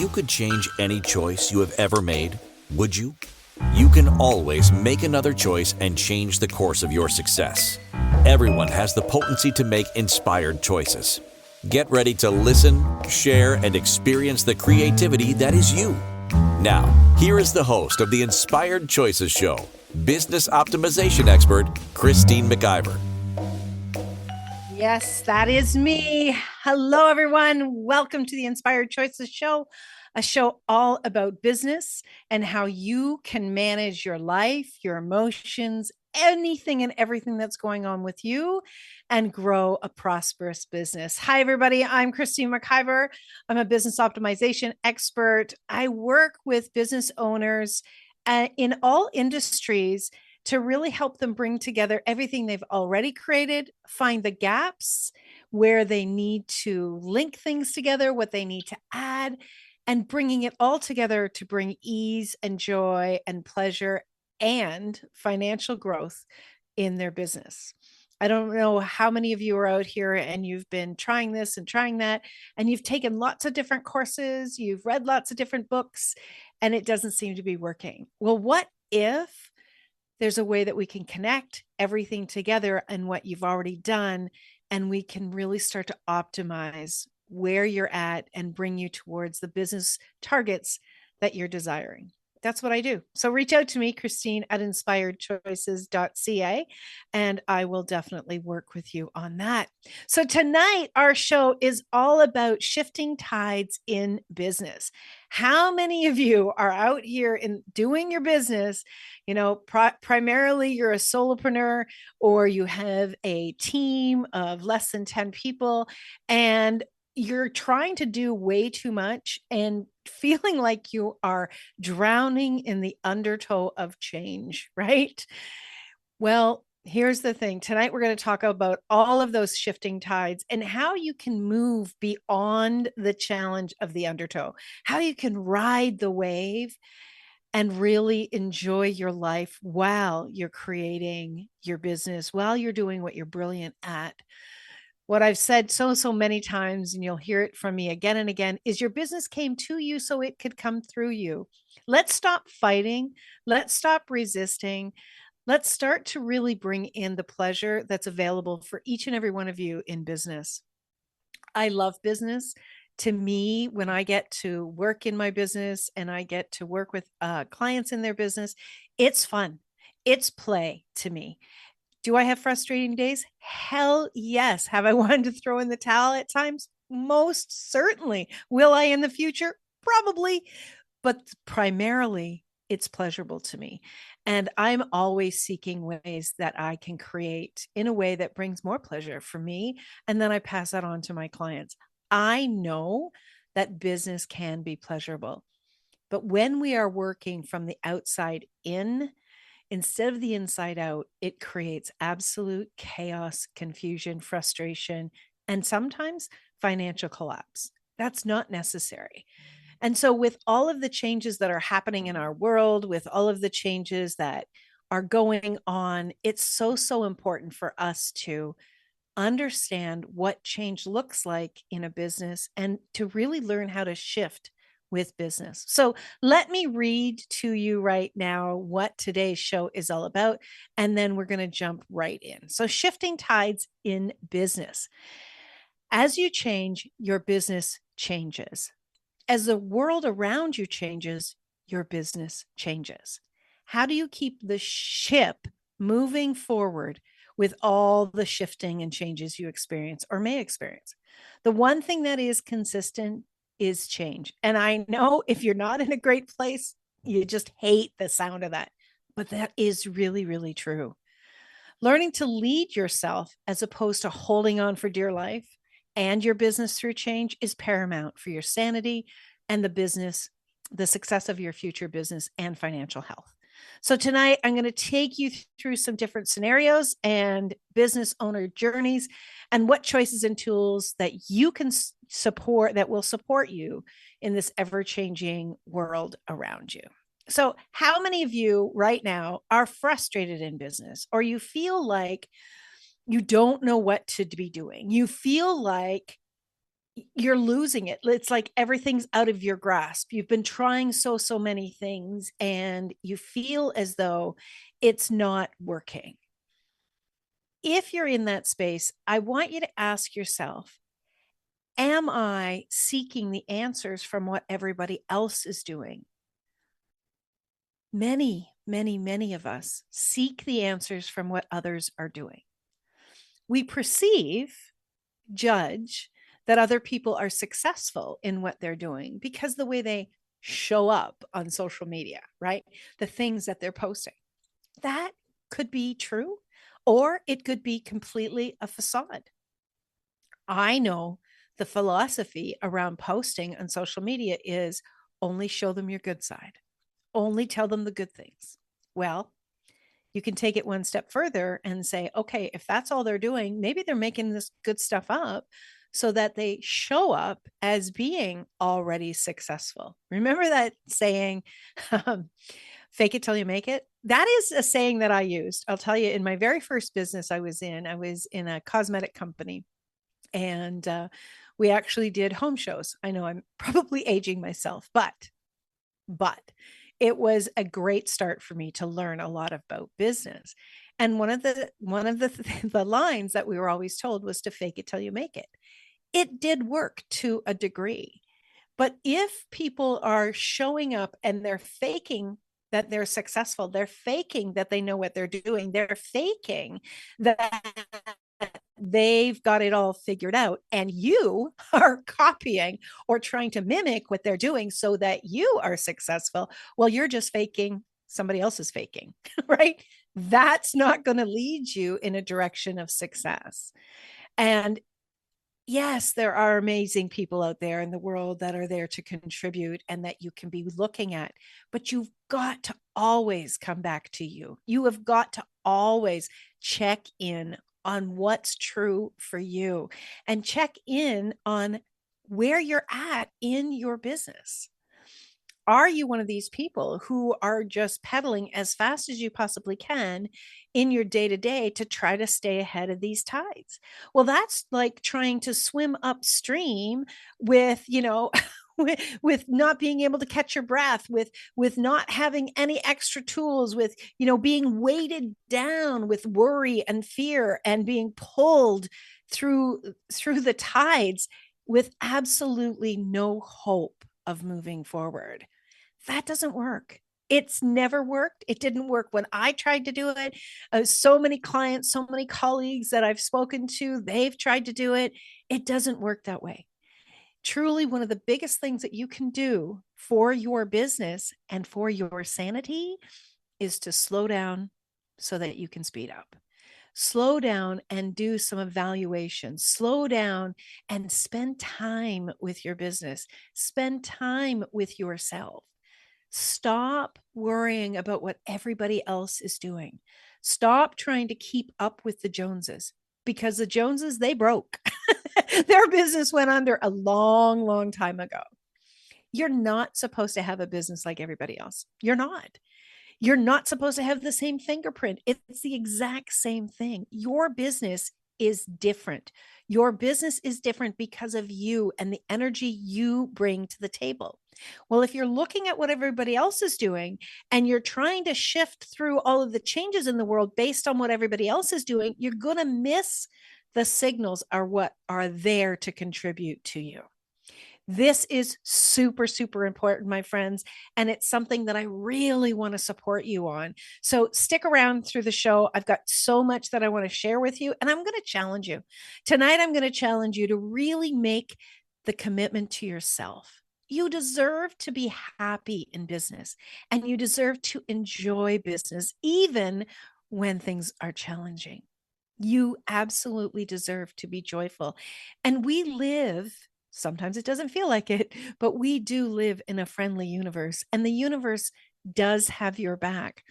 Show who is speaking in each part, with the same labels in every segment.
Speaker 1: you could change any choice you have ever made, would you? You can always make another choice and change the course of your success. Everyone has the potency to make inspired choices. Get ready to listen, share, and experience the creativity that is you. Now, here is the host of the Inspired Choices Show, business optimization expert, Christine McIver.
Speaker 2: Yes, that is me. Hello, everyone. Welcome to the Inspired Choices Show, a show all about business and how you can manage your life, your emotions, anything and everything that's going on with you and grow a prosperous business. Hi, everybody. I'm Christine McIver. I'm a business optimization expert. I work with business owners in all industries to really help them bring together everything they've already created, find the gaps where they need to link things together, what they need to add, and bringing it all together to bring ease and joy and pleasure and financial growth in their business. I don't know how many of you are out here and you've been trying this and trying that, and you've taken lots of different courses, you've read lots of different books, and it doesn't seem to be working. Well, what if there's a way that we can connect everything together and what you've already done, and we can really start to optimize where you're at and bring you towards the business targets that you're desiring? That's what I do. So reach out to me, Christine at inspiredchoices.ca, and I will definitely work with you on that. So tonight, our show is all about shifting tides in business. How many of you are out here in doing your business? You know, primarily you're a solopreneur or you have a team of less than 10 people, and you're trying to do way too much and feeling like you are drowning in the undertow of change, right? Well, here's the thing. Tonight, we're going to talk about all of those shifting tides and how you can move beyond the challenge of the undertow, how you can ride the wave and really enjoy your life while you're creating your business, while you're doing what you're brilliant at. What I've said so many times, and you'll hear it from me again and again, is your business came to you so it could come through you. Let's stop fighting. Let's stop resisting. Let's start to really bring in the pleasure that's available for each and every one of you in business. I love business. To me, when I get to work in my business and I get to work with clients in their business, it's fun. It's play to me. Do I have frustrating days? Hell yes. Have I wanted to throw in the towel at times? Most certainly. Will I in the future? Probably. But primarily, it's pleasurable to me. And I'm always seeking ways that I can create in a way that brings more pleasure for me. And then I pass that on to my clients. I know that business can be pleasurable. But when we are working from the outside in, instead of the inside out, it creates absolute chaos, confusion, frustration, and sometimes financial collapse. That's not necessary. And so, with all of the changes that are happening in our world, with all of the changes that are going on, it's so important for us to understand what change looks like in a business and to really learn how to shift with business. So let me read to you right now what today's show is all about, and then we're going to jump right in. So, shifting tides in business. As you change, your business changes. As the world around you changes, your business changes. How do you keep the ship moving forward with all the shifting and changes you experience or may experience? The one thing that is consistent is change. And I know if you're not in a great place, you just hate the sound of that. But that is really true. Learning to lead yourself as opposed to holding on for dear life and your business through change is paramount for your sanity and the success of your future business and financial health. So tonight, I'm going to take you through some different scenarios and business owner journeys and what choices and tools that you can support that will support you in this ever-changing world around you. So how many of you right now are frustrated in business, or you feel like you don't know what to be doing? You feel like you're losing it. It's like everything's out of your grasp. You've been trying so many things and you feel as though it's not working. If you're in that space, I want you to ask yourself, am I seeking the answers from what everybody else is doing? Many of us seek the answers from what others are doing. We perceive, judge that other people are successful in what they're doing because the way they show up on social media, right? The things that they're posting. That could be true, or it could be completely a facade. I know the philosophy around posting on social media is only show them your good side, only tell them the good things. Well, you can take it one step further and say, okay, if that's all they're doing, maybe they're making this good stuff up so that they show up as being already successful. Remember that saying, um, fake it till you make it? That is a saying that I used. I'll tell you, in my very first business I was in a cosmetic company, and we actually did home shows. I know I'm probably aging myself, but it was a great start for me to learn a lot about business. And one of the the lines that we were always told was to fake it till you make it. It did work to a degree. But if people are showing up and they're faking that they're successful, they're faking that they know what they're doing, they're faking that they've got it all figured out, and you are copying or trying to mimic what they're doing so that you are successful, well, you're just faking somebody else's faking, right? That's not going to lead you in a direction of success. And yes, there are amazing people out there in the world that are there to contribute and that you can be looking at, but you've got to always come back to you. You have got to always check in on what's true for you and check in on where you're at in your business. Are you one of these people who are just pedaling as fast as you possibly can in your day to day to try to stay ahead of these tides? Well, that's like trying to swim upstream with, with not being able to catch your breath, with not having any extra tools, with, being weighted down with worry and fear and being pulled through the tides with absolutely no hope of moving forward. That doesn't work. It's never worked. It didn't work when I tried to do it. So many clients, so many colleagues that I've spoken to, they've tried to do it. It doesn't work that way. Truly, one of the biggest things that you can do for your business and for your sanity is to slow down so that you can speed up. Slow down and do some evaluation. Slow down and spend time with your business. Spend time with yourself. Stop worrying about what everybody else is doing. Stop trying to keep up with the Joneses, because the Joneses, they broke. Their business went under a long time ago. You're not supposed to have a business like everybody else. You're not. You're not supposed to have the same fingerprint. It's the exact same thing. Your business is different. Your business is different because of you and the energy you bring to the table. Well, if you're looking at what everybody else is doing and you're trying to shift through all of the changes in the world based on what everybody else is doing, you're going to miss the signals are what are there to contribute to you. This is super important, my friends, and it's something that I really want to support you on. So stick around through the show. I've got so much that I want to share with you, and I'm going to challenge you. Tonight, I'm going to challenge you to really make the commitment to yourself. You deserve to be happy in business, and you deserve to enjoy business, even when things are challenging. You absolutely deserve to be joyful. And we live, sometimes it doesn't feel like it, but we do live in a friendly universe, and the universe does have your back.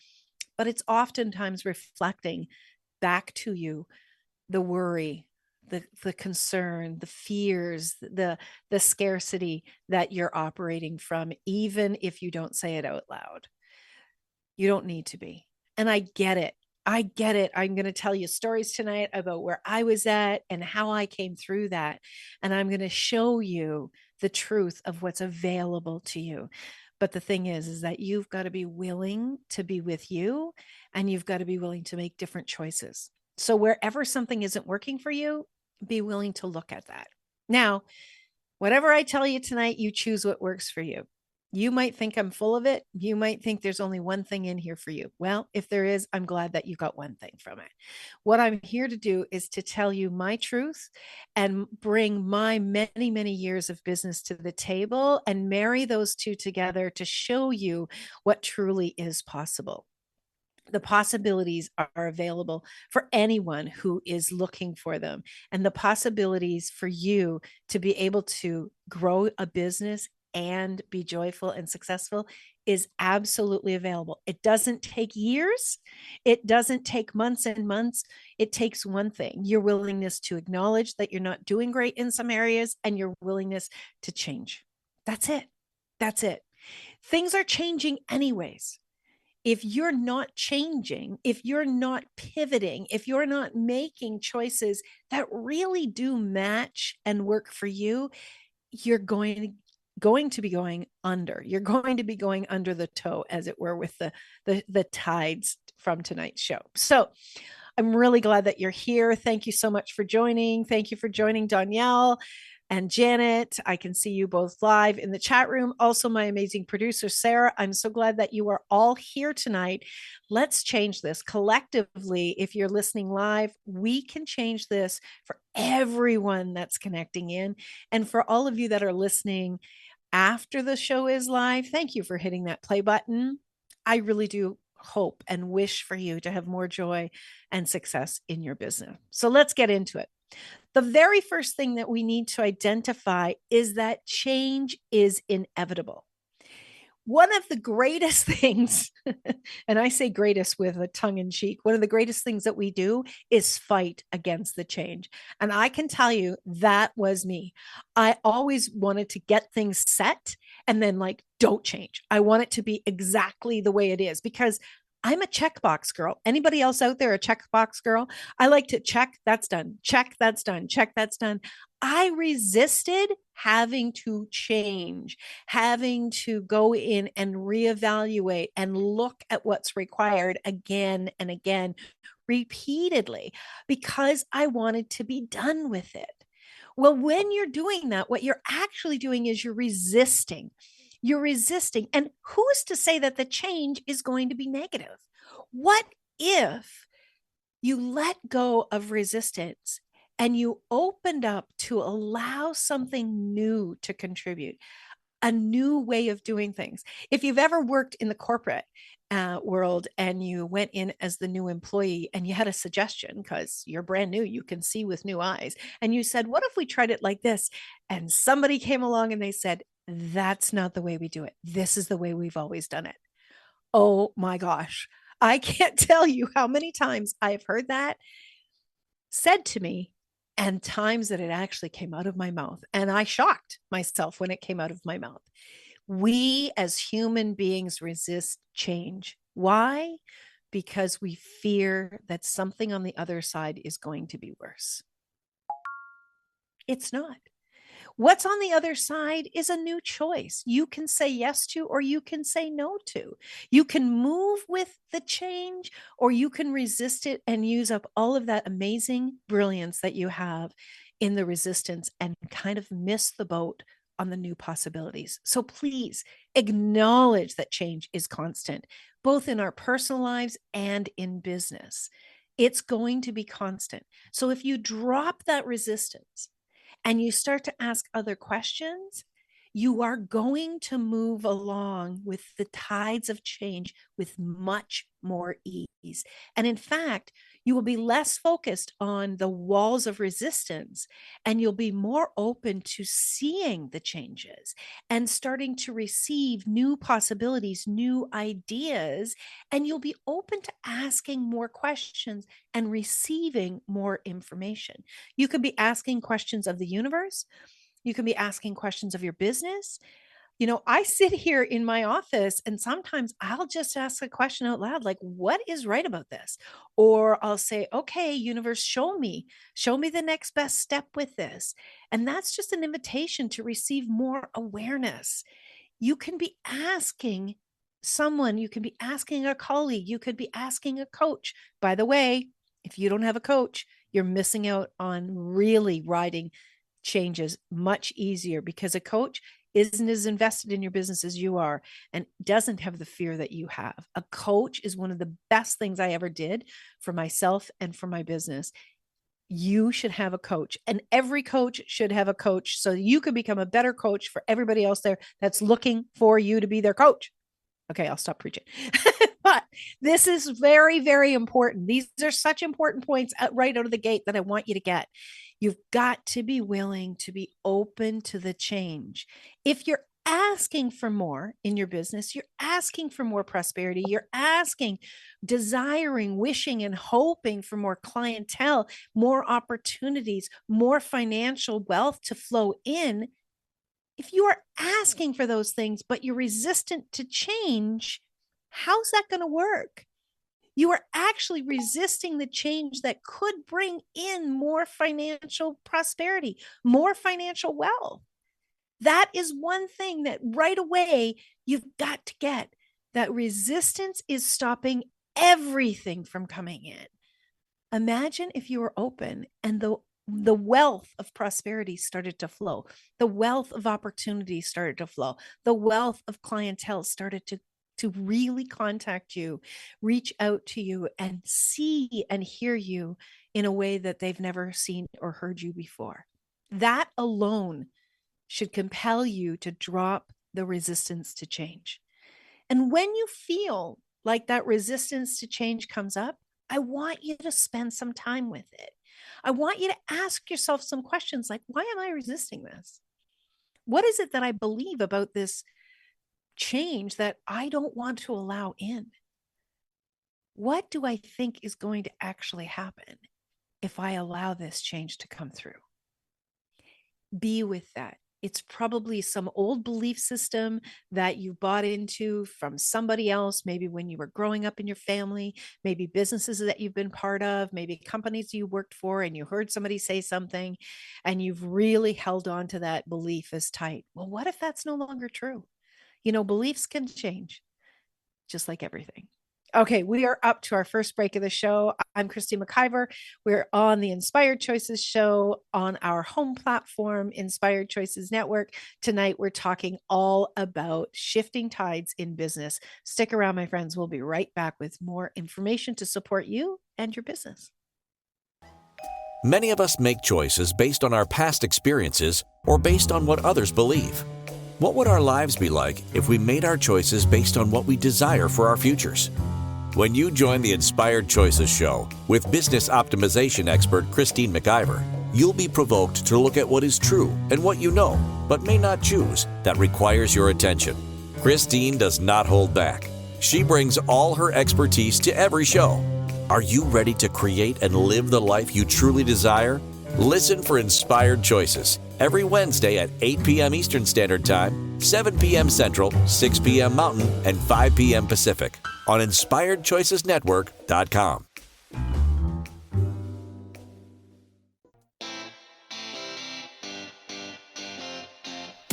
Speaker 2: But it's oftentimes reflecting back to you the worry, the concern, the fears, the scarcity that you're operating from, even if you don't say it out loud. You don't need to be. And I get it. I get it. I'm going to tell you stories tonight about where I was at and how I came through that. And I'm going to show you the truth of what's available to you. But the thing is that you've got to be willing to be with you, and you've got to be willing to make different choices. So wherever something isn't working for you, be willing to look at that. Now, whatever I tell you tonight, you choose what works for you. You might think I'm full of it. You might think there's only one thing in here for you. Well, if there is, I'm glad that you got one thing from it. What I'm here to do is to tell you my truth and bring my many, many years of business to the table and marry those two together to show you what truly is possible. The possibilities are available for anyone who is looking for them. And the possibilities for you to be able to grow a business and be joyful and successful is absolutely available. It doesn't take years. It doesn't take months and months. It takes one thing: your willingness to acknowledge that you're not doing great in some areas and your willingness to change. That's it. That's it. Things are changing anyways. If you're not changing, if you're not pivoting, if you're not making choices that really do match and work for you, you're going to be going under. You're going to be going under the toe, as it were, with the tides from tonight's show. So I'm really glad that you're here. Thank you so much for joining. Thank you for joining Danielle and Janet. I can see you both live in the chat room. Also, my amazing producer, Sarah. I'm so glad that you are all here tonight. Let's change this collectively. If you're listening live, we can change this for everyone that's connecting in. And for all of you that are listening after the show is live, thank you for hitting that play button. I really do hope and wish for you to have more joy and success in your business. So let's get into it. The very first thing that we need to identify is that change is inevitable. One of the greatest things, and I say greatest with a tongue in cheek, one of the greatest things that we do is fight against the change. And I can tell you that was me. I always wanted to get things set and then, like, don't change. I want it to be exactly the way it is because I'm a checkbox girl. Anybody else out there a checkbox girl? I like to check, that's done, check, that's done, check, that's done. I resisted having to change, having to go in and reevaluate and look at what's required again and again, repeatedly, because I wanted to be done with it. Well, when you're doing that, what you're actually doing is you're resisting. You're resisting. And who's to say that the change is going to be negative? What if you let go of resistance and you opened up to allow something new to contribute, a new way of doing things? If you've ever worked in the corporate world and you went in as the new employee and you had a suggestion because you're brand new, you can see with new eyes, and you said, what if we tried it like this? And somebody came along and they said, that's not the way we do it. This is the way we've always done it. Oh my gosh. I can't tell you how many times I've heard that said to me and times that it actually came out of my mouth. And I shocked myself when it came out of my mouth. We as human beings resist change. Why? Because we fear that something on the other side is going to be worse. It's not. What's on the other side is a new choice. You can say yes to, or you can say no to. You can move with the change, or you can resist it and use up all of that amazing brilliance that you have in the resistance and kind of miss the boat on the new possibilities. So please acknowledge that change is constant, both in our personal lives and in business. It's going to be constant. So if you drop that resistance and you start to ask other questions, you are going to move along with the tides of change with much more ease. And in fact, you will be less focused on the walls of resistance, and you'll be more open to seeing the changes and starting to receive new possibilities, new ideas, and you'll be open to asking more questions and receiving more information. You could be asking questions of the universe. You can be asking questions of your business. I sit here in my office and sometimes I'll just ask a question out loud, like, what is right about this? Or I'll say, okay, universe, show me the next best step with this. And that's just an invitation to receive more awareness. You can be asking someone, you can be asking a colleague, you could be asking a coach. By the way, if you don't have a coach, you're missing out on really riding changes much easier because a coach isn't as invested in your business as you are and doesn't have the fear that you have. A coach is one of the best things I ever did for myself and for my business. You should have a coach, and every coach should have a coach so you can become a better coach for everybody else there that's looking for you to be their coach. Okay, I'll stop preaching. But this is very, very important. These are such important points right out of the gate that I want you to get. You've got to be willing to be open to the change. If you're asking for more in your business, you're asking for more prosperity, you're asking, desiring, wishing, and hoping for more clientele, more opportunities, more financial wealth to flow in. If you are asking for those things, but you're resistant to change, how's that going to work? You are actually resisting the change that could bring in more financial prosperity, more financial wealth. That is one thing that right away you've got to get. That resistance is stopping everything from coming in. Imagine if you were open and the wealth of prosperity started to flow. The wealth of opportunity started to flow. The wealth of clientele started to really contact you, reach out to you, and see and hear you in a way that they've never seen or heard you before. That alone should compel you to drop the resistance to change. And when you feel like that resistance to change comes up, I want you to spend some time with it. I want you to ask yourself some questions like, why am I resisting this? What is it that I believe about this change that I don't want to allow in? What do I think is going to actually happen if I allow this change to come through? Be with that. It's probably some old belief system that you bought into from somebody else, maybe when you were growing up in your family, maybe businesses that you've been part of, maybe companies you worked for and you heard somebody say something and you've really held on to that belief as tight. Well, what if that's no longer true? Beliefs can change, just like everything. Okay, we are up to our first break of the show. I'm Christine McIver. We're on the Inspired Choices show on our home platform, Inspired Choices Network. Tonight, we're talking all about shifting tides in business. Stick around, my friends. We'll be right back with more information to support you and your business.
Speaker 1: Many of us make choices based on our past experiences or based on what others believe. What would our lives be like if we made our choices based on what we desire for our futures? When you join the Inspired Choices show with business optimization expert Christine McIver, you'll be provoked to look at what is true and what you know, but may not choose, that requires your attention. Christine does not hold back. She brings all her expertise to every show. Are you ready to create and live the life you truly desire? Listen for Inspired Choices every Wednesday at 8 p.m. Eastern Standard Time, 7 p.m. Central, 6 p.m. Mountain, and 5 p.m. Pacific on InspiredChoicesNetwork.com.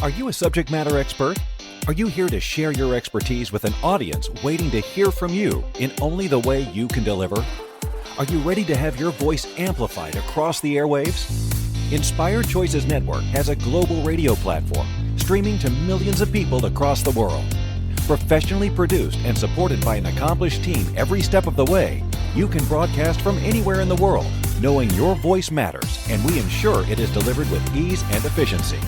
Speaker 3: Are you a subject matter expert? Are you here to share your expertise with an audience waiting to hear from you in only the way you can deliver? Are you ready to have your voice amplified across the airwaves? Inspired Choices Network has a global radio platform streaming to millions of people across the world. Professionally produced and supported by an accomplished team every step of the way, you can broadcast from anywhere in the world, knowing your voice matters, and we ensure it is delivered with ease and efficiency.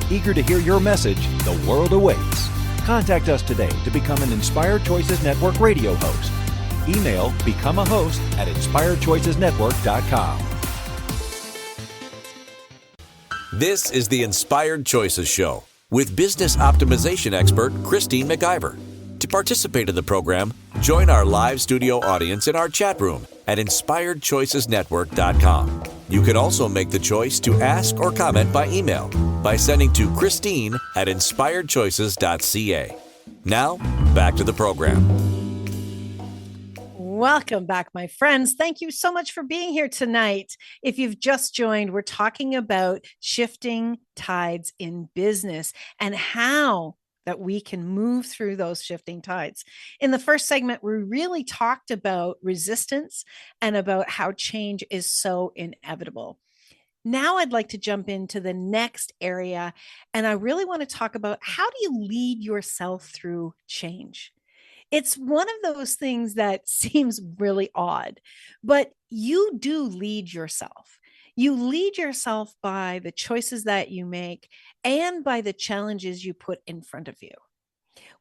Speaker 3: Eager to hear your message, the world awaits. Contact us today to become an Inspired Choices Network radio host. Email becomeahost@inspiredchoicesnetwork.com.
Speaker 1: This is the Inspired Choices Show with business optimization expert Christine McIver. To participate in the program, join our live studio audience in our chat room at inspiredchoicesnetwork.com. You can also make the choice to ask or comment by email by sending to Christine@inspiredchoices.ca. Now, back to the program.
Speaker 2: Welcome back, my friends. Thank you so much for being here tonight. If you've just joined, we're talking about shifting tides in business and how that we can move through those shifting tides. In the first segment, we really talked about resistance and about how change is so inevitable. Now I'd like to jump into the next area, and I really want to talk about how do you lead yourself through change? It's one of those things that seems really odd, but you do lead yourself. You lead yourself by the choices that you make and by the challenges you put in front of you.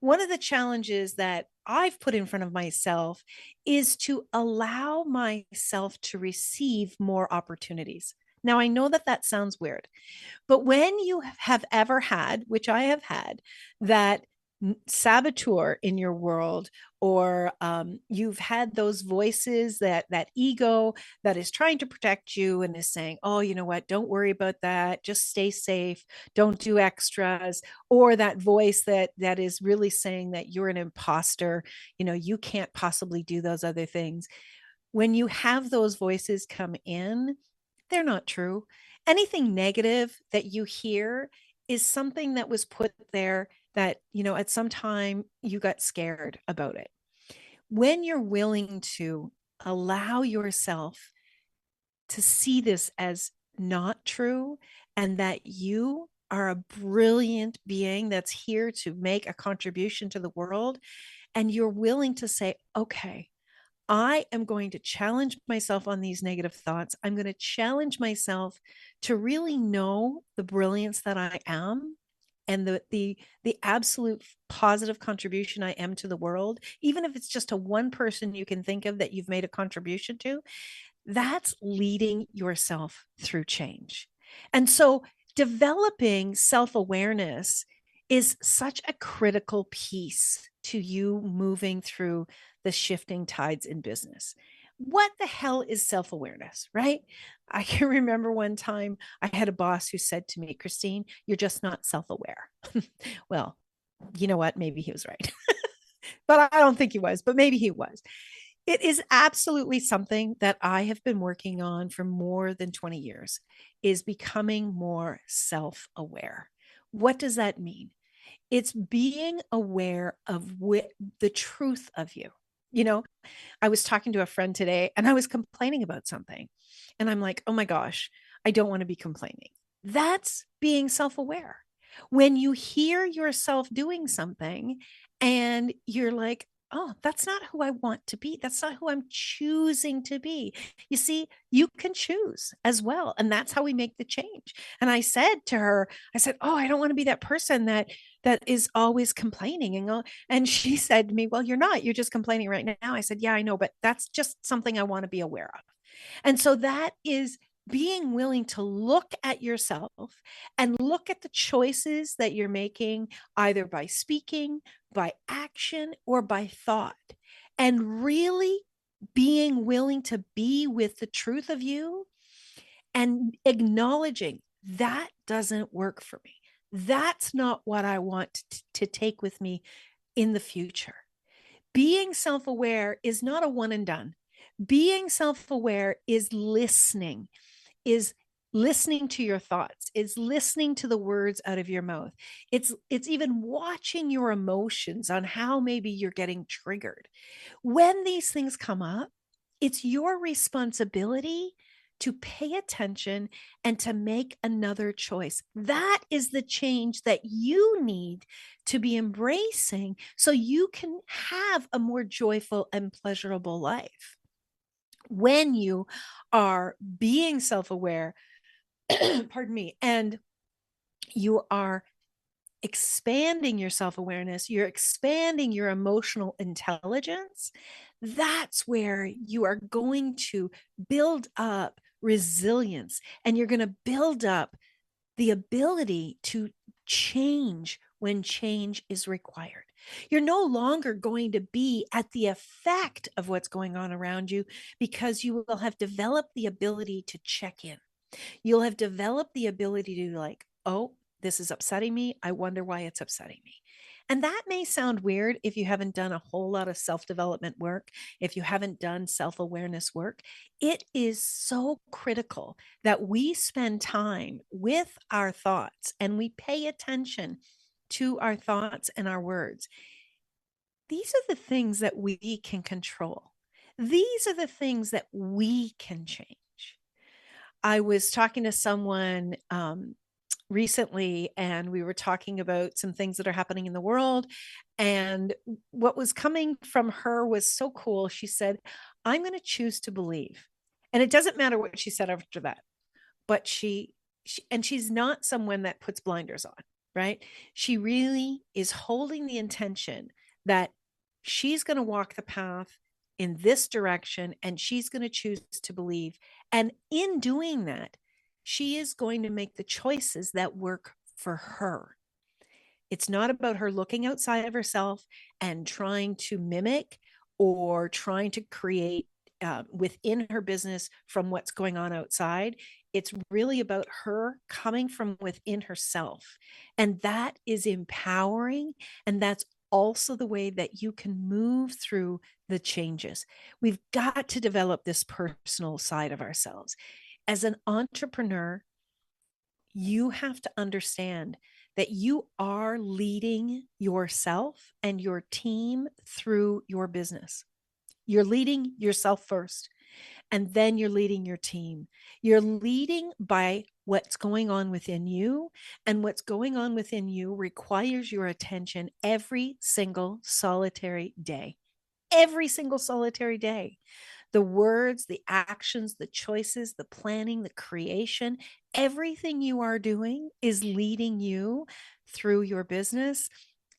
Speaker 2: One of the challenges that I've put in front of myself is to allow myself to receive more opportunities. Now, I know that that sounds weird, but when you have ever had, which I have had, that saboteur in your world, or you've had those voices, that ego that is trying to protect you and is saying, oh, you know what, don't worry about that, just stay safe, don't do extras, or that voice that is really saying that you're an imposter, you can't possibly do those other things. When you have those voices come in, they're not true. Anything negative that you hear is something that was put there that, at some time you got scared about it. When you're willing to allow yourself to see this as not true and that you are a brilliant being that's here to make a contribution to the world, and you're willing to say, okay, I am going to challenge myself on these negative thoughts. I'm going to challenge myself to really know the brilliance that I am and the absolute positive contribution I am to the world, even if it's just a one person you can think of that you've made a contribution to. That's leading yourself through change. And so developing self-awareness is such a critical piece to you moving through the shifting tides in business. What the hell is self-awareness, right? I can remember one time I had a boss who said to me, Christine, you're just not self-aware. Well, you know what? Maybe he was right. But I don't think he was, but maybe he was. It is absolutely something that I have been working on for more than 20 years, is becoming more self-aware. What does that mean? It's being aware of the truth of you. I was talking to a friend today and I was complaining about something. And I'm like, oh my gosh, I don't want to be complaining. That's being self-aware. When you hear yourself doing something and you're like, oh, that's not who I want to be. That's not who I'm choosing to be. You see, you can choose as well. And that's how we make the change. And I said to her, oh, I don't want to be that person that is always complaining. And she said to me, well, you're not, you're just complaining right now. I said, yeah, I know, but that's just something I want to be aware of. And so that is being willing to look at yourself and look at the choices that you're making, either by speaking, by action, or by thought, and really being willing to be with the truth of you and acknowledging that doesn't work for me. That's not what I want to take with me in the future. Being self-aware is not a one and done. Being self-aware is listening to your thoughts, is listening to the words out of your mouth. It's even watching your emotions on how maybe you're getting triggered. When these things come up, it's your responsibility to pay attention and to make another choice. That is the change that you need to be embracing so you can have a more joyful and pleasurable life. When you are being self-aware, pardon me, and you are expanding your self-awareness, you're expanding your emotional intelligence, that's where you are going to build up resilience, and you're going to build up the ability to change when change is required. You're no longer going to be at the effect of what's going on around you because you will have developed the ability to check in. You'll have developed the ability to like, oh, this is upsetting me. I wonder why it's upsetting me. And that may sound weird if you haven't done a whole lot of self development work, if you haven't done self awareness work. It is so critical that we spend time with our thoughts and we pay attention to our thoughts and our words. These are the things that we can control. These are the things that we can change. I was talking to someone recently, and we were talking about some things that are happening in the world. And what was coming from her was so cool. She said, I'm going to choose to believe. And it doesn't matter what she said after that, but and she's not someone that puts blinders on, right? She really is holding the intention that she's going to walk the path in this direction and she's going to choose to believe. And in doing that, she is going to make the choices that work for her. It's not about her looking outside of herself and trying to mimic or trying to create within her business from what's going on outside. It's really about her coming from within herself. And that is empowering. And that's also the way that you can move through the changes. We've got to develop this personal side of ourselves. As an entrepreneur, you have to understand that you are leading yourself and your team through your business. You're leading yourself first, and then you're leading your team. You're leading by what's going on within you, and what's going on within you requires your attention every single solitary day. Every single solitary day. The words, the actions, the choices, the planning, the creation, everything you are doing is leading you through your business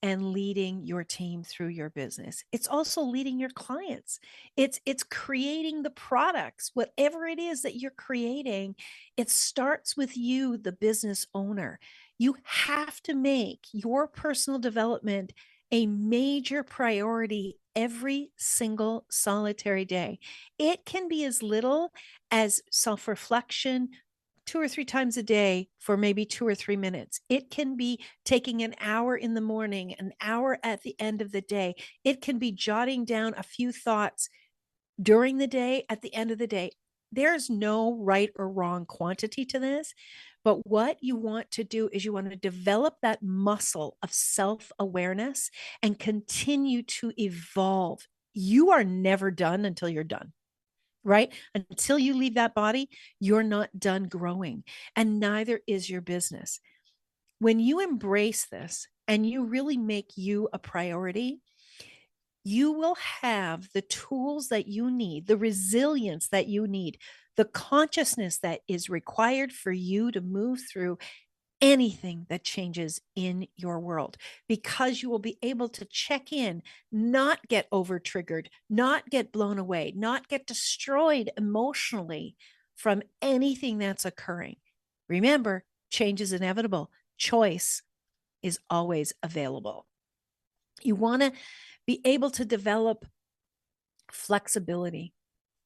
Speaker 2: and leading your team through your business. It's also leading your clients. It's creating the products, whatever it is that you're creating. It starts with you, the business owner. You have to make your personal development a major priority every single solitary day. It can be as little as self-reflection 2 or 3 times a day for maybe 2 or 3 minutes. It can be taking an hour in the morning, an hour at the end of the day. It can be jotting down a few thoughts during the day, at the end of the day. There's no right or wrong quantity to this. But what you want to do is you want to develop that muscle of self-awareness and continue to evolve. You are never done until you're done, right? Until you leave that body, you're not done growing, and neither is your business. When you embrace this and you really make you a priority, you will have the tools that you need, the resilience that you need, the consciousness that is required for you to move through anything that changes in your world, because you will be able to check in, not get over triggered, not get blown away, not get destroyed emotionally from anything that's occurring. Remember, change is inevitable. Choice is always available. You want to be able to develop flexibility.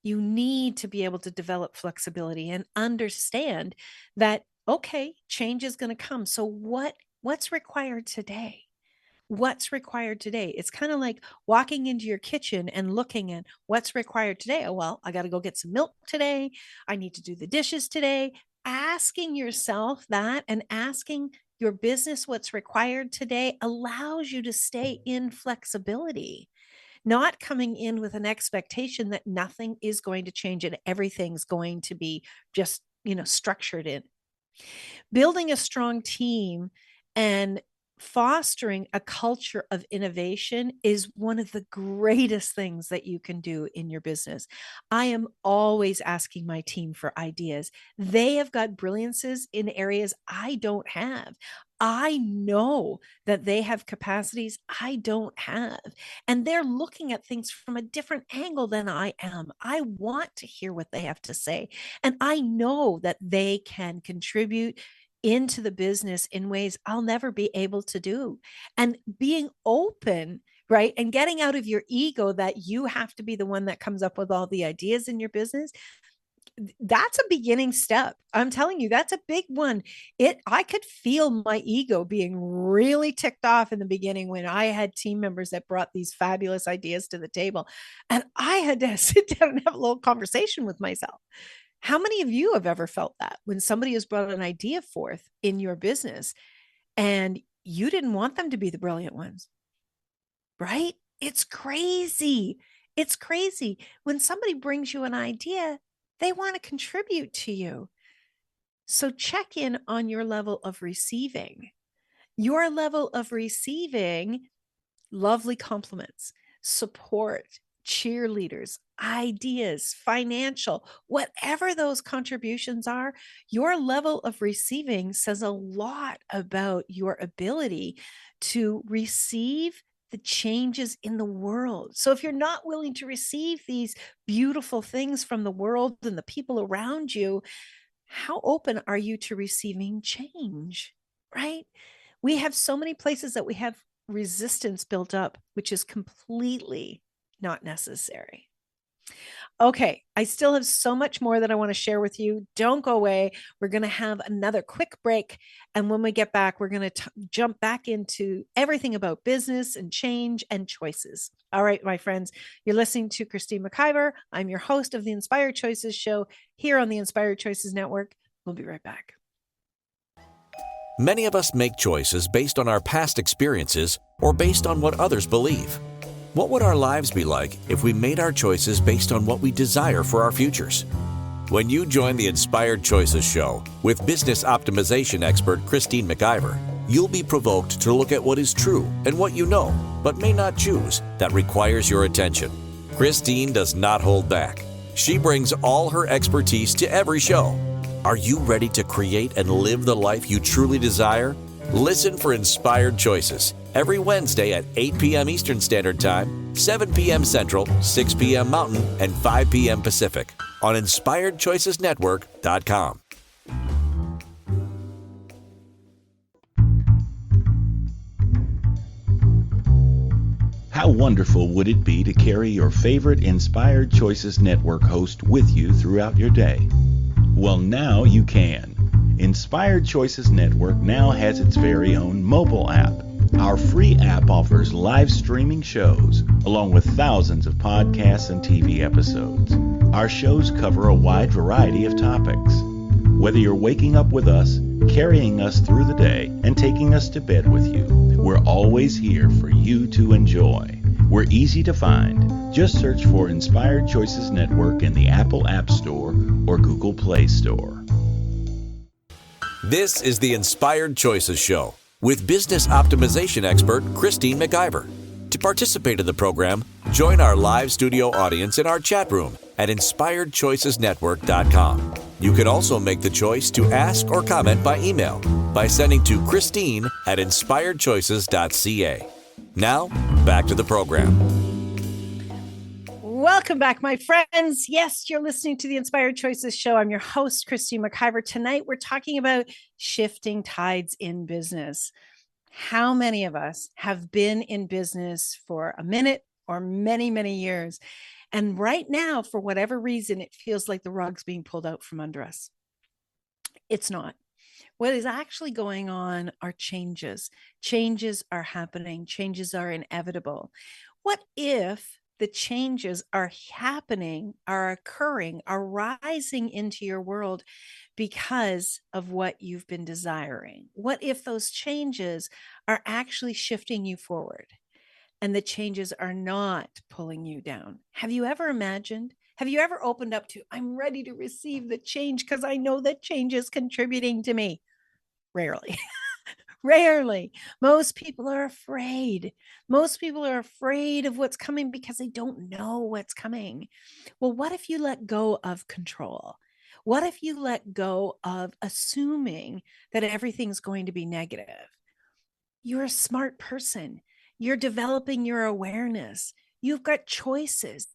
Speaker 2: You need to be able to develop flexibility and understand that, okay, change is going to come. So what's required today? What's required today? It's kind of like walking into your kitchen and looking at what's required today. Oh, well, I got to go get some milk today. I need to do the dishes today. Asking yourself that and asking your business what's required today allows you to stay in flexibility, not coming in with an expectation that nothing is going to change and everything's going to be just, structured in. Building a strong team and fostering a culture of innovation is one of the greatest things that you can do in your business. I am always asking my team for ideas. They have got brilliances in areas I don't have. I know that they have capacities I don't have, and they're looking at things from a different angle than I am. I want to hear what they have to say, and I know that they can contribute into the business in ways I'll never be able to do. And being open, right? And getting out of your ego that you have to be the one that comes up with all the ideas in your business. That's a beginning step. I'm telling you, that's a big one. I could feel my ego being really ticked off in the beginning when I had team members that brought these fabulous ideas to the table. And I had to sit down and have a little conversation with myself. How many of you have ever felt that when somebody has brought an idea forth in your business and you didn't want them to be the brilliant ones? Right? It's crazy. It's crazy. When somebody brings you an idea, they want to contribute to you. So check in on your level of receiving. Your level of receiving lovely compliments, support, cheerleaders, ideas, financial, whatever those contributions are, your level of receiving says a lot about your ability to receive the changes in the world. So if you're not willing to receive these beautiful things from the world and the people around you, how open are you to receiving change? Right? We have so many places that we have resistance built up, which is completely not necessary. Okay, I still have so much more that I want to share with you. Don't go away. We're going to have another quick break. And when we get back, we're going to jump back into everything about business and change and choices. All right, my friends, you're listening to Christine McIver. I'm your host of the Inspired Choices show here on the Inspired Choices Network. We'll be right back.
Speaker 1: Many of us make choices based on our past experiences or based on what others believe. What would our lives be like if we made our choices based on what we desire for our futures? When you join the Inspired Choices show with business optimization expert Christine McIver, you'll be provoked to look at what is true and what you know, but may not choose, that requires your attention. Christine does not hold back. She brings all her expertise to every show. Are you ready to create and live the life you truly desire? Listen for Inspired Choices every Wednesday at 8 p.m. Eastern Standard Time, 7 p.m. Central, 6 p.m. Mountain, and 5 p.m. Pacific on InspiredChoicesNetwork.com.
Speaker 4: How wonderful would it be to carry your favorite Inspired Choices Network host with you throughout your day? Well, now you can. Inspired Choices Network now has its very own mobile app. Our free app offers live streaming shows, along with thousands of podcasts and TV episodes. Our shows cover a wide variety of topics. Whether you're waking up with us, carrying us through the day, and taking us to bed with you, we're always here for you to enjoy. We're easy to find. Just search for Inspired Choices Network in the Apple App Store or Google Play Store.
Speaker 1: This is the Inspired Choices Show with business optimization expert Christine McIver. To participate in the program, join our live studio audience in our chat room at InspiredChoicesNetwork.com. You can also make the choice to ask or comment by email by sending to Christine@InspiredChoices.ca. Now, back to the program.
Speaker 2: Welcome back, my friends. Yes, you're listening to the Inspired Choices show. I'm your host, Christine McIver. Tonight, we're talking about shifting tides in business. How many of us have been in business for a minute or many, many years? And right now, for whatever reason, it feels like the rug's being pulled out from under us. It's not. What is actually going on are changes. Changes are happening. Changes are inevitable. What if the changes are happening, are occurring, are rising into your world because of what you've been desiring? What if those changes are actually shifting you forward and the changes are not pulling you down? Have you ever imagined? Have you ever opened up to, I'm ready to receive the change because I know that change is contributing to me? Rarely. Rarely. Most people are afraid. Most people are afraid of what's coming because they don't know what's coming. Well, what if you let go of control? What if you let go of assuming that everything's going to be negative? You're a smart person. You're developing your awareness. You've got choices.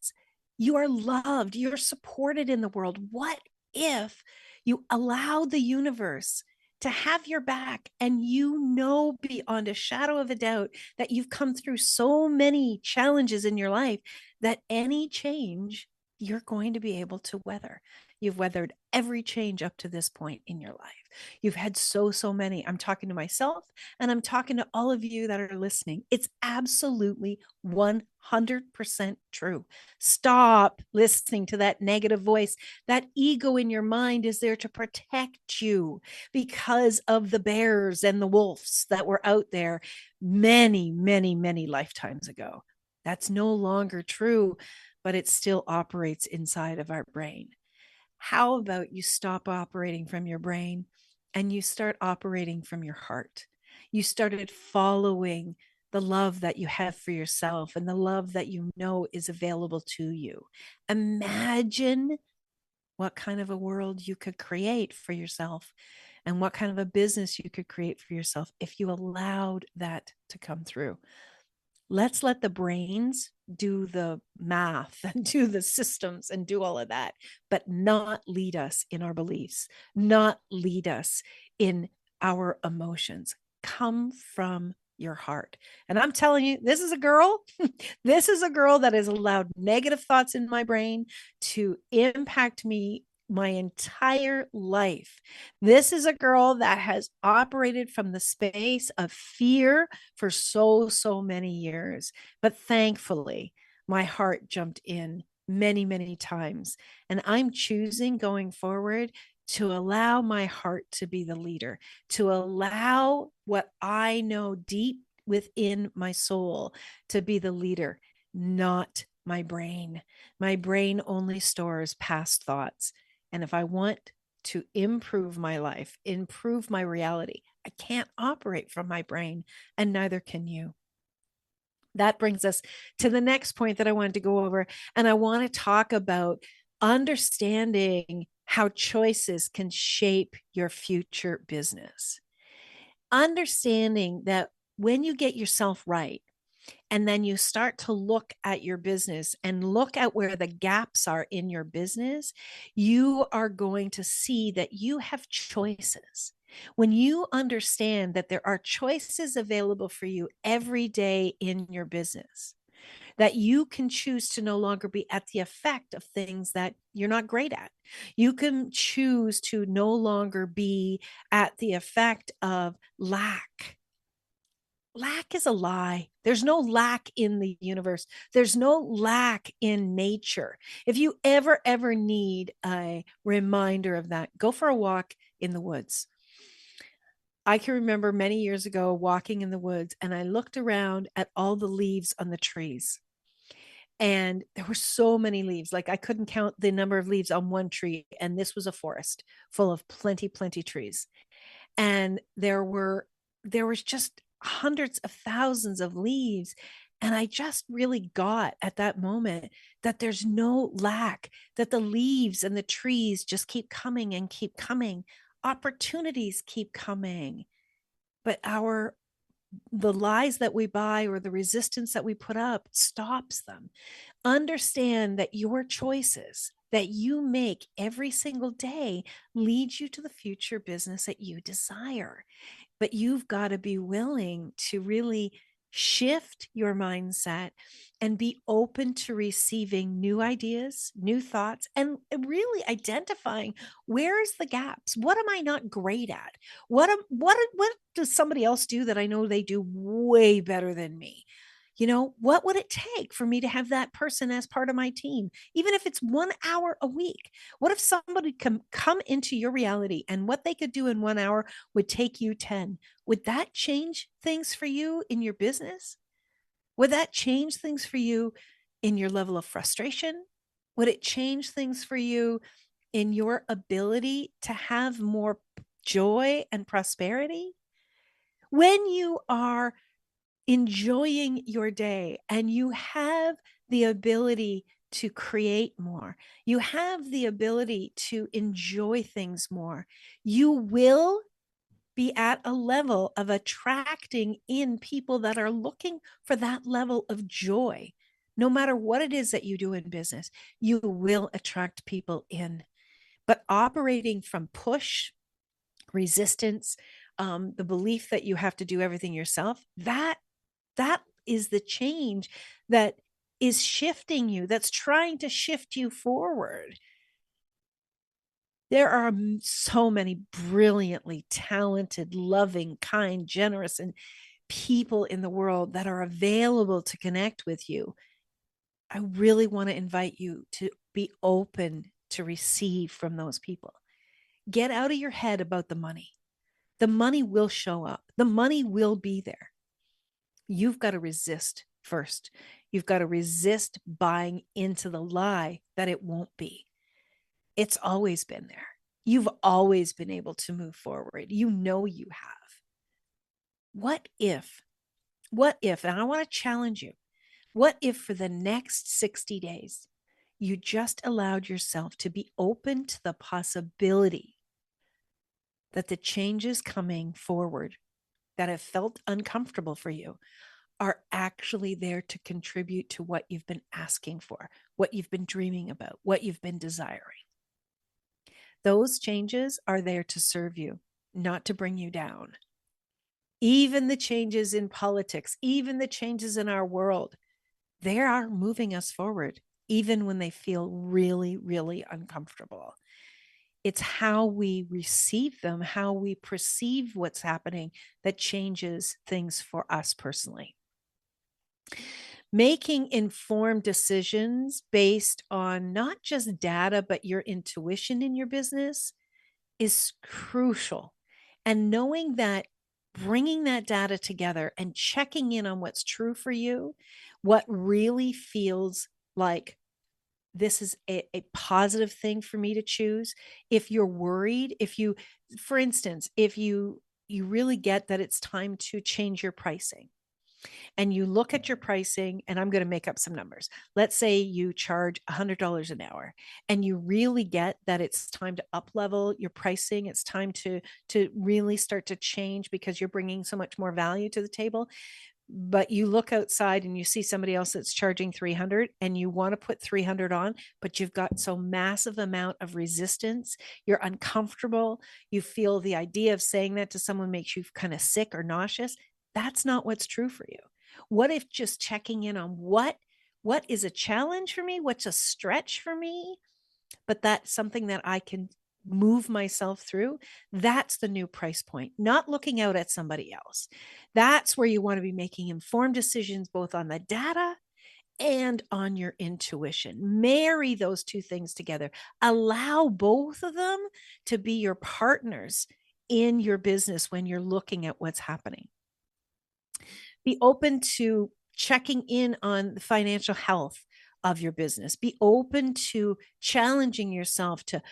Speaker 2: You are loved. You're supported in the world. What if you allow the universe to have your back. And you know, beyond a shadow of a doubt, that you've come through so many challenges in your life that any change you're going to be able to weather. You've weathered every change up to this point in your life. You've had so many. I'm talking to myself and I'm talking to all of you that are listening. It's absolutely 100% true. Stop listening to that negative voice. That ego in your mind is there to protect you because of the bears and the wolves that were out there many lifetimes ago. That's no longer true, but it still operates inside of our brain. How about you stop operating from your brain and you start operating from your heart? You started following the love that you have for yourself and the love that you know is available to you. Imagine what kind of a world you could create for yourself and what kind of a business you could create for yourself if you allowed that to come through. Let's let the brains do the math and do the systems and do all of that, but not lead us in our beliefs, not lead us in our emotions. Come from your heart. And I'm telling you, this is a girl. This is a girl that has allowed negative thoughts in my brain to impact me my entire life. This is a girl that has operated from the space of fear for so many years. But thankfully, my heart jumped in many times. And I'm choosing going forward to allow my heart to be the leader, to allow what I know deep within my soul to be the leader, not my brain. My brain only stores past thoughts. And if I want to improve my life, improve my reality, I can't operate from my brain, and neither can you. That brings us to the next point that I wanted to go over. And I want to talk about understanding how choices can shape your future business. Understanding that when you get yourself right, and then you start to look at your business and look at where the gaps are in your business, you are going to see that you have choices. When you understand that there are choices available for you every day in your business, that you can choose to no longer be at the effect of things that you're not great at. You can choose to no longer be at the effect of lack. Lack is a lie. There's no lack in the universe. There's no lack in nature. If you ever need a reminder of that, go for a walk in the woods. I can remember many years ago walking in the woods and I looked around at all the leaves on the trees. And there were so many leaves, like I couldn't count the number of leaves on one tree. And this was a forest full of plenty trees. And there was just hundreds of thousands of leaves. And I just really got at that moment that there's no lack, that the leaves and the trees just keep coming and keep coming. Opportunities keep coming. But the lies that we buy or the resistance that we put up stops them. Understand that your choices that you make every single day lead you to the future business that you desire. But you've got to be willing to really shift your mindset and be open to receiving new ideas, new thoughts, and really identifying where's the gaps. What am I not great at? What does somebody else do that I know they do way better than me? What would it take for me to have that person as part of my team, even if it's 1 hour a week? What if somebody can come into your reality and what they could do in 1 hour would take you 10? Would that change things for you in your business? Would that change things for you in your level of frustration? Would it change things for you in your ability to have more joy and prosperity? When you are enjoying your day and you have the ability to create more, you have the ability to enjoy things more, you will be at a level of attracting in people that are looking for that level of joy. No matter what it is that you do in business, you will attract people in. But operating from push, resistance, the belief that you have to do everything yourself, that is the change that is shifting you, that's trying to shift you forward. There are so many brilliantly talented, loving, kind, generous, and people in the world that are available to connect with you. I really want to invite you to be open to receive from those people. Get out of your head about the money. The money will show up. The money will be there. You've got to resist first. You've got to resist buying into the lie that it won't be. It's always been there. You've always been able to move forward. You know you have. What if, and I want to challenge you, what if for the next 60 days, you just allowed yourself to be open to the possibility that the changes coming forward that have felt uncomfortable for you are actually there to contribute to what you've been asking for, what you've been dreaming about, what you've been desiring. Those changes are there to serve you, not to bring you down. Even the changes in politics, even the changes in our world, they are moving us forward, even when they feel really, really uncomfortable. It's how we receive them, how we perceive what's happening that changes things for us personally. Making informed decisions based on not just data, but your intuition in your business is crucial. And knowing that, bringing that data together and checking in on what's true for you, what really feels like this is a positive thing for me to choose. If you're worried, for instance, if you really get that it's time to change your pricing, and you look at your pricing, and I'm going to make up some numbers. Let's say you charge $100 an hour, and you really get that it's time to up level your pricing. It's time to really start to change because you're bringing so much more value to the table. But you look outside and you see somebody else that's charging 300, and you want to put 300 on, but you've got so massive amount of resistance. You're uncomfortable. You feel the idea of saying that to someone makes you kind of sick or nauseous. That's not what's true for you. What if just checking in on what is a challenge for me? What's a stretch for me? But that's something that I can move myself through. That's the new price point, not looking out at somebody else. That's where you want to be making informed decisions, both on the data and on your intuition. Marry those two things together. Allow both of them to be your partners in your business when you're looking at what's happening. Be open to checking in on the financial health of your business. Be open to challenging yourself to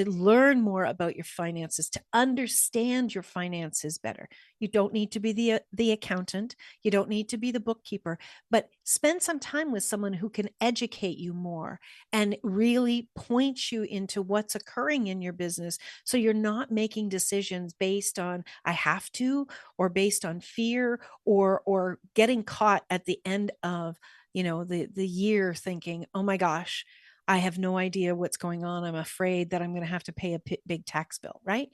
Speaker 2: learn more about your finances, to understand your finances better. You don't need to be the accountant. You don't need to be the bookkeeper, but spend some time with someone who can educate you more and really point you into what's occurring in your business, so you're not making decisions based on I have to, or based on fear, or getting caught at the end of the year thinking, oh my gosh, I have no idea what's going on. I'm afraid that I'm going to have to pay a big tax bill, right?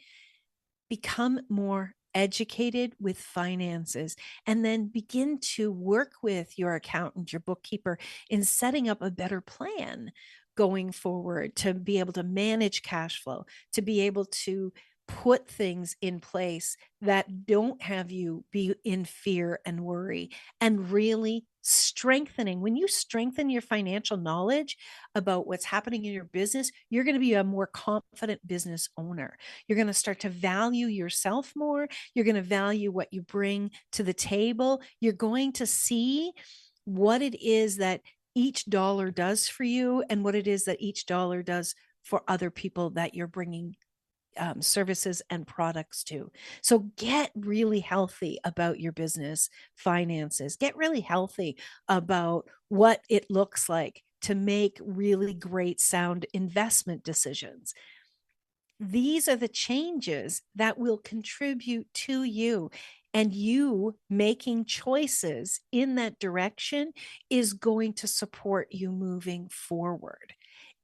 Speaker 2: Become more educated with finances, and then begin to work with your accountant, your bookkeeper, in setting up a better plan going forward to be able to manage cash flow, to be able to put things in place that don't have you be in fear and worry, and really strengthening. When you strengthen your financial knowledge about what's happening in your business, you're going to be a more confident business owner. You're going to start to value yourself more. You're going to value what you bring to the table. You're going to see what it is that each dollar does for you, and what it is that each dollar does for other people that you're bringing services and products to. So get really healthy about your business finances. Get really healthy about what it looks like to make really great, sound investment decisions. These are the changes that will contribute to you. And you making choices in that direction is going to support you moving forward.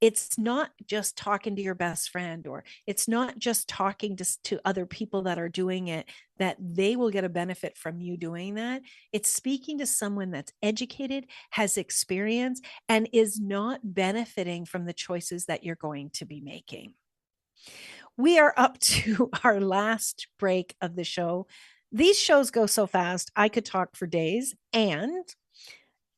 Speaker 2: It's not just talking to your best friend, or it's not just talking to other people that are doing it, that they will get a benefit from you doing that. It's speaking to someone that's educated, has experience, and is not benefiting from the choices that you're going to be making. We are up to our last break of the show. These shows go so fast, I could talk for days, and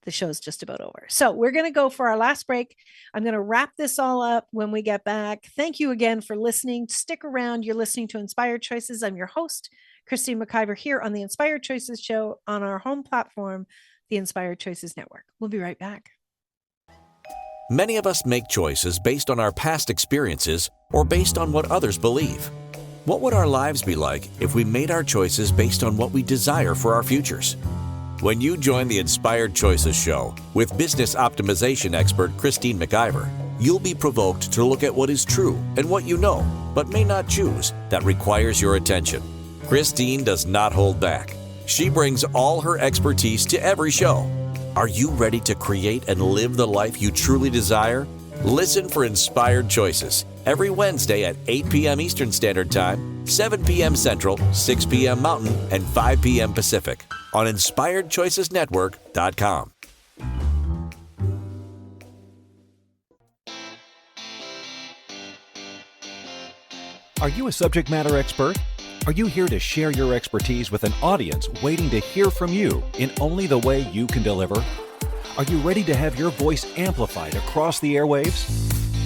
Speaker 2: the show's just about over. So we're going to go for our last break. I'm going to wrap this all up when we get back. Thank you again for listening. Stick around. You're listening to Inspired Choices. I'm your host, Christine McIver, here on the Inspired Choices show on our home platform, the Inspired Choices Network. We'll be right back.
Speaker 1: Many of us make choices based on our past experiences or based on what others believe. What would our lives be like if we made our choices based on what we desire for our futures? When you join the Inspired Choices show with business optimization expert Christine McIver, you'll be provoked to look at what is true and what you know, but may not choose, that requires your attention. Christine does not hold back. She brings all her expertise to every show. Are you ready to create and live the life you truly desire? Listen for Inspired Choices every Wednesday at 8 p.m. Eastern Standard Time, 7 p.m. Central, 6 p.m. Mountain, and 5 p.m. Pacific on InspiredChoicesNetwork.com.
Speaker 3: Are you a subject matter expert? Are you here to share your expertise with an audience waiting to hear from you in only the way you can deliver? Are you ready to have your voice amplified across the airwaves?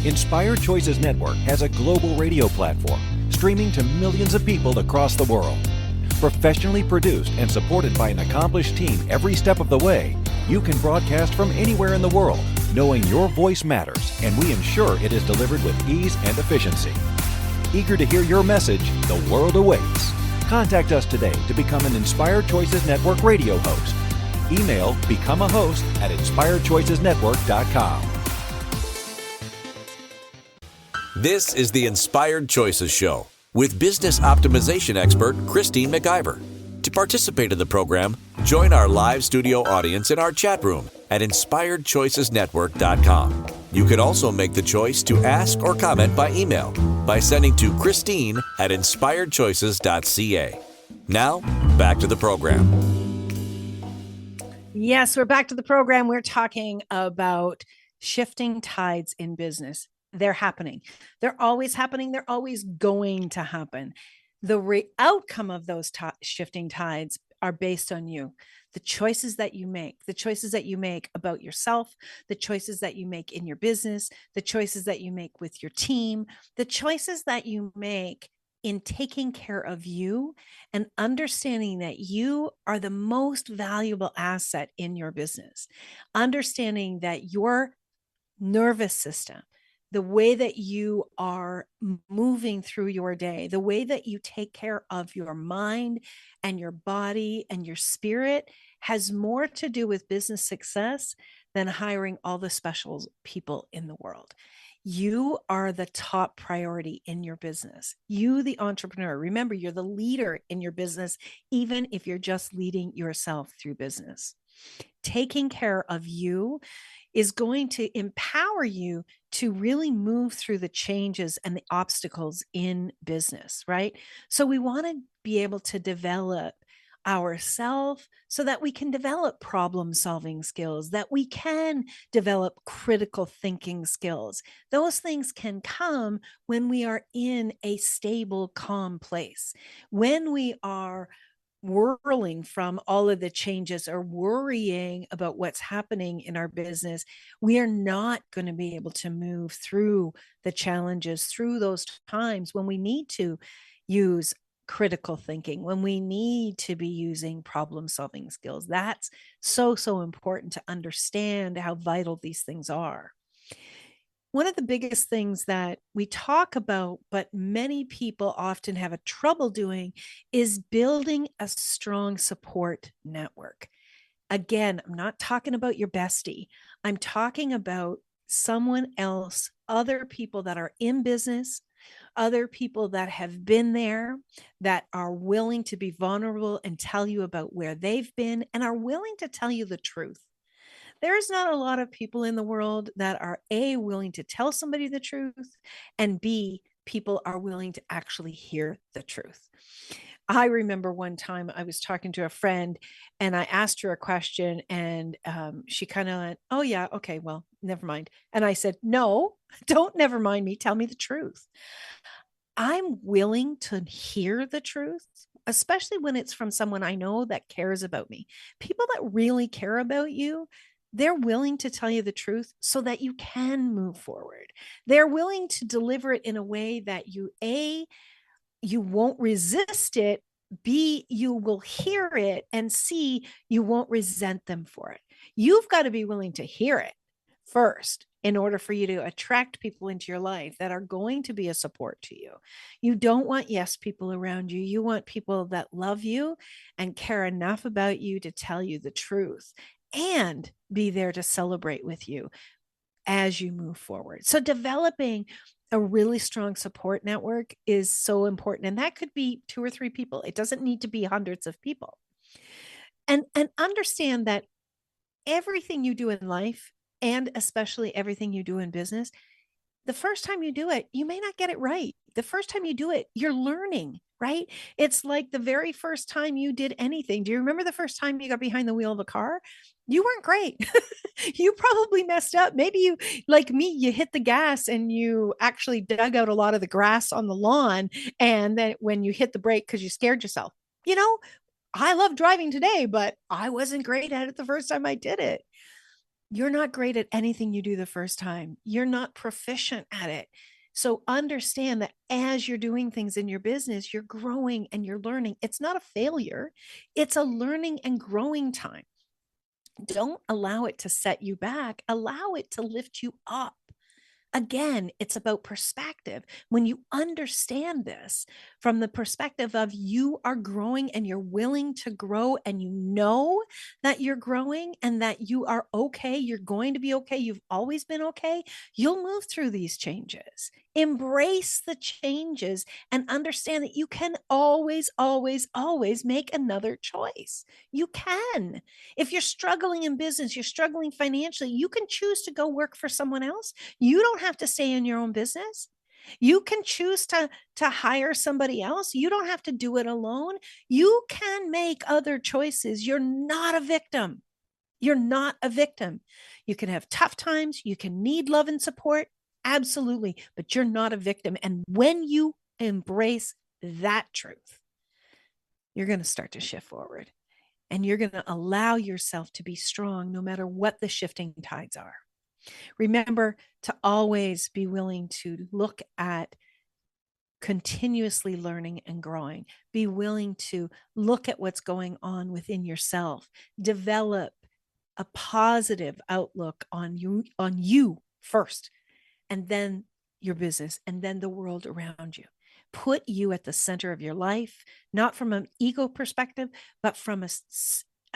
Speaker 3: Inspired Choices Network has a global radio platform streaming to millions of people across the world. Professionally produced and supported by an accomplished team every step of the way, you can broadcast from anywhere in the world, knowing your voice matters, and we ensure it is delivered with ease and efficiency. Eager to hear your message, the world awaits. Contact us today to become an Inspired Choices Network radio host. Email become a host at inspiredchoicesnetwork.com.
Speaker 1: This is the Inspired Choices Show with business optimization expert Christine McIver. To participate in the program, join our live studio audience in our chat room at inspiredchoicesnetwork.com. You can also make the choice to ask or comment by email by sending to Christine at inspiredchoices.ca. Now, back to the program.
Speaker 2: Yes, we're back to the program. We're talking about shifting tides in business. They're happening. They're always happening. They're always going to happen. The outcome of those shifting tides are based on you. The choices that you make about yourself, the choices that you make in your business, the choices that you make with your team, the choices that you make in taking care of you and understanding that you are the most valuable asset in your business. Understanding that your nervous system, the way that you are moving through your day, the way that you take care of your mind and your body and your spirit has more to do with business success than hiring all the special people in the world. You are the top priority in your business. You, the entrepreneur, remember, you're the leader in your business, even if you're just leading yourself through business. Taking care of you is going to empower you to really move through the changes and the obstacles in business, right? So we want to be able to develop ourselves so that we can develop problem solving skills, that we can develop critical thinking skills. Those things can come when we are in a stable, calm place. When we are whirling from all of the changes or worrying about what's happening in our business, we are not going to be able to move through the challenges, through those times when we need to use critical thinking, when we need to be using problem solving skills. That's so important to understand how vital these things are. One of the biggest things that we talk about, but many people often have a trouble doing, is building a strong support network. Again, I'm not talking about your bestie. I'm talking about someone else, other people that are in business, other people that have been there, that are willing to be vulnerable and tell you about where they've been and are willing to tell you the truth. There's not a lot of people in the world that are A, willing to tell somebody the truth, and B, people are willing to actually hear the truth. I remember one time I was talking to a friend and I asked her a question and she kind of went, "Oh, yeah, okay, well, never mind." And I said, "No, don't never mind me. Tell me the truth." I'm willing to hear the truth, especially when it's from someone I know that cares about me. People that really care about you, they're willing to tell you the truth so that you can move forward. They're willing to deliver it in a way that you won't resist it. B, you will hear it, and C, you won't resent them for it. You've got to be willing to hear it first in order for you to attract people into your life that are going to be a support to you. You don't want yes people around you. You want people that love you and care enough about you to tell you the truth and be there to celebrate with you as you move forward. So developing a really strong support network is so important. And that could be 2 or 3 people. It doesn't need to be hundreds of people. And understand that everything you do in life, and especially everything you do in business, the first time you do it, you may not get it right. The first time you do it, you're learning, right? It's like the very first time you did anything. Do you remember the first time you got behind the wheel of a car? You weren't great. You probably messed up. Maybe you, like me, you hit the gas and you actually dug out a lot of the grass on the lawn. And then when you hit the brake because you scared yourself, you know, I love driving today, but I wasn't great at it the first time I did it. You're not great at anything you do the first time. You're not proficient at it. So understand that as you're doing things in your business, you're growing and you're learning. It's not a failure, it's a learning and growing time. Don't allow it to set you back, allow it to lift you up. Again, it's about perspective. When you understand this from the perspective of you are growing and you're willing to grow and you know that you're growing and that you are okay, you're going to be okay, you've always been okay, you'll move through these changes. Embrace the changes and understand that you can always, always, always make another choice. You can. If you're struggling in business, you're struggling financially, you can choose to go work for someone else. You don't have to stay in your own business. You can choose to hire somebody else. You don't have to do it alone. You can make other choices. You're not a victim. You're not a victim. You can have tough times. You can need love and support. Absolutely. But you're not a victim. And when you embrace that truth, you're going to start to shift forward and you're going to allow yourself to be strong no matter what the shifting tides are. Remember to always be willing to look at continuously learning and growing. Be willing to look at what's going on within yourself. Develop a positive outlook on you first, and then your business, and then the world around you. Put you at the center of your life, not from an ego perspective, but from a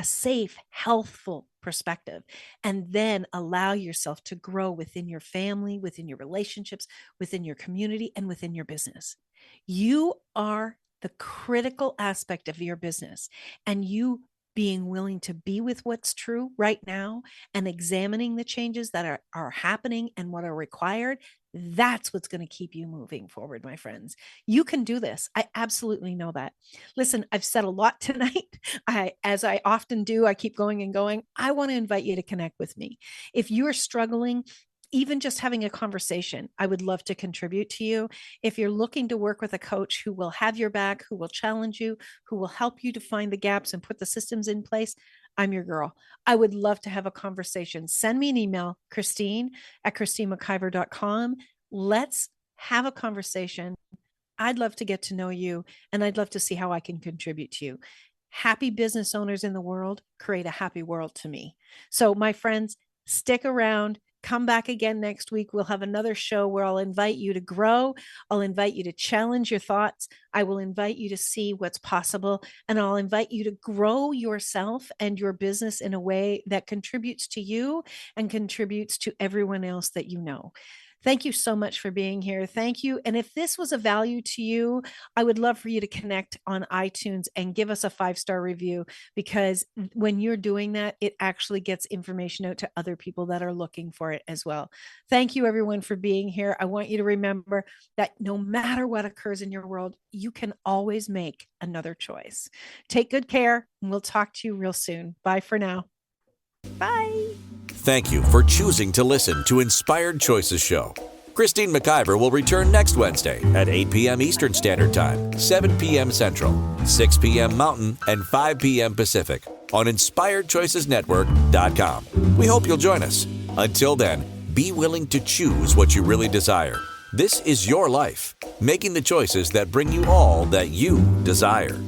Speaker 2: safe, healthful perspective, and then allow yourself to grow within your family, within your relationships, within your community, and within your business. You are the critical aspect of your business, and you being willing to be with what's true right now and examining the changes that are happening and what are required, that's what's going to keep you moving forward, my friends. You can do this. I absolutely know that. Listen, I've said a lot tonight. As I often do, I keep going and going. I want to invite you to connect with me. If you are struggling, even just having a conversation, I would love to contribute to you. If you're looking to work with a coach who will have your back, who will challenge you, who will help you to find the gaps and put the systems in place, I'm your girl. I would love to have a conversation. Send me an email, Christine@ChristineMcIver.com. Let's have a conversation. I'd love to get to know you, and I'd love to see how I can contribute to you. Happy business owners in the world create a happy world to me. So, my friends, stick around. Come back again next week. We'll have another show where I'll invite you to grow. I'll invite you to challenge your thoughts. I will invite you to see what's possible. And I'll invite you to grow yourself and your business in a way that contributes to you and contributes to everyone else that you know. Thank you so much for being here. Thank you. And if this was a value to you, I would love for you to connect on iTunes and give us a 5-star review, because when you're doing that, it actually gets information out to other people that are looking for it as well. Thank you, everyone, for being here. I want you to remember that no matter what occurs in your world, you can always make another choice. Take good care, and we'll talk to you real soon. Bye for now. Bye.
Speaker 1: Thank you for choosing to listen to Inspired Choices Show. Christine McIver will return next Wednesday at 8 p.m. Eastern Standard Time, 7 p.m. Central, 6 p.m. Mountain, and 5 p.m. Pacific on InspiredChoicesNetwork.com. We hope you'll join us. Until then, be willing to choose what you really desire. This is your life, making the choices that bring you all that you desire.